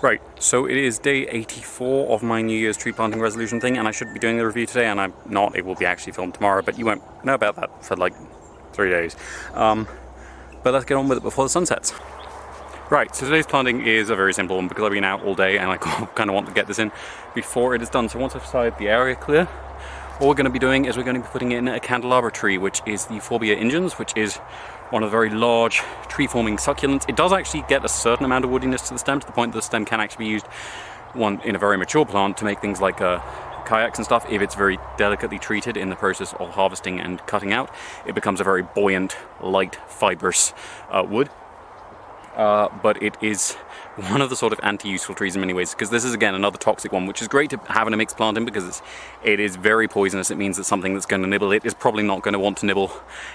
Right, so it is day 84 of my New Year's tree planting resolution thing, and I should be doing the review today, and I'm not. It will be actually filmed tomorrow, but you won't know about that for like 3 days. But let's get on with it before the sun sets. Right, so today's planting is a very simple one because I've been out all day and I kind of want to get this in before it is done. So once I've decided the area clear, what we're going to be doing is we're going to be putting in a candelabra tree, which is the Euphorbia ingens, which is one of the very large tree-forming succulents. It does actually get a certain amount of woodiness to the stem, to the point that the stem can actually be used in a very mature plant to make things like kayaks and stuff. If it's very delicately treated in the process of harvesting and cutting out, it becomes a very buoyant, light, fibrous wood. But it is one of the sort of anti-useful trees in many ways, because this is again another toxic one, which is great to have in a mixed planting because it is very poisonous. It means that something that's going to nibble it is probably not going to want to nibble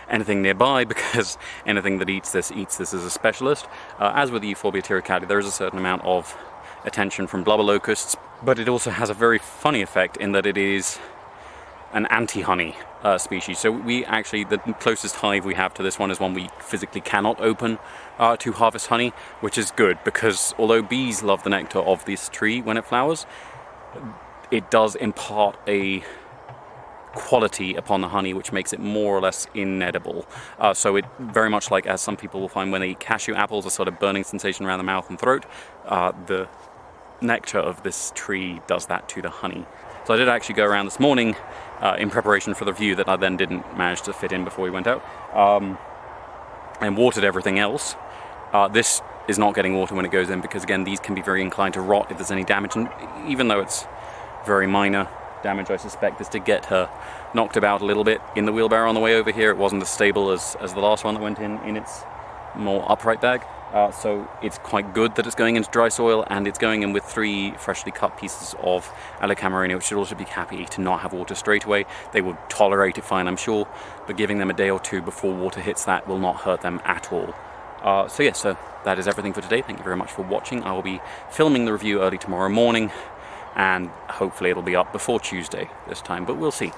anything nearby, because anything that eats this as a specialist. As with the Euphorbia tiricata, there is a certain amount of attention from blubber locusts, but it also has a very funny effect in that it is an anti-honey species. So we actually, the closest hive we have to this one is one we physically cannot open to harvest honey, which is good because although bees love the nectar of this tree when it flowers, it does impart a quality upon the honey which makes it more or less inedible. So it very much like, as some people will find when they eat cashew apples, a sort of burning sensation around the mouth and throat, the nectar of this tree does that to the honey. So I did actually go around this morning in preparation for the review that I then didn't manage to fit in before we went out, and watered everything else. This is not getting water when it goes in because again these can be very inclined to rot if there's any damage, and even though it's very minor damage, I suspect this did get her knocked about a little bit in the wheelbarrow on the way over here. It wasn't as stable as the last one that went in its more upright bag. So it's quite good that it's going into dry soil, and it's going in with 3 freshly cut pieces of Moringa, which should also be happy to not have water straight away. They will tolerate it fine, I'm sure, but giving them a day or two before water hits that will not hurt them at all. So that is everything for today. Thank you very much for watching. I will be filming the review early tomorrow morning, and hopefully it'll be up before Tuesday this time, but we'll see.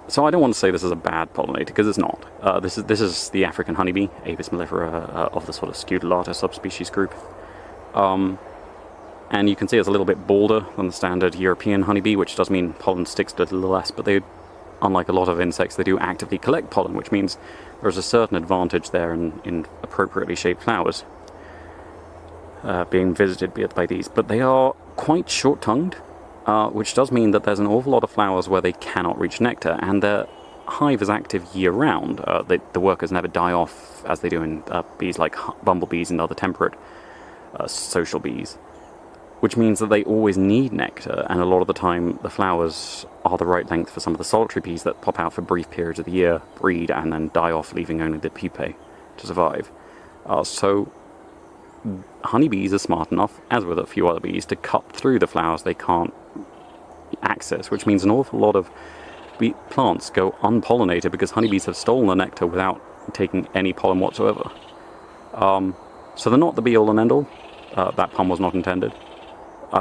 So I don't want to say this is a bad pollinator, because it's not. This is the African honeybee, Apis mellifera, of the sort of Scutellata subspecies group. And you can see it's a little bit bolder than the standard European honeybee, which does mean pollen sticks to it a little less, but they, unlike a lot of insects, they do actively collect pollen, which means there's a certain advantage there in appropriately shaped flowers being visited by these. But they are quite short-tongued, which does mean that there's an awful lot of flowers where they cannot reach nectar, and their hive is active year-round. The workers never die off as they do in bees like bumblebees and other temperate social bees, which means that they always need nectar, and a lot of the time the flowers are the right length for some of the solitary bees that pop out for brief periods of the year, breed, and then die off, leaving only the pupae to survive. So honeybees are smart enough, as with a few other bees, to cut through the flowers they can't access, which means an awful lot of plants go unpollinated because honeybees have stolen the nectar without taking any pollen whatsoever. So they're not the be-all and end-all. That pun was not intended.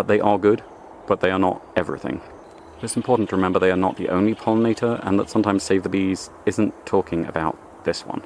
They are good, but they are not everything. It's important to remember they are not the only pollinator, and that sometimes Save the Bees isn't talking about this one.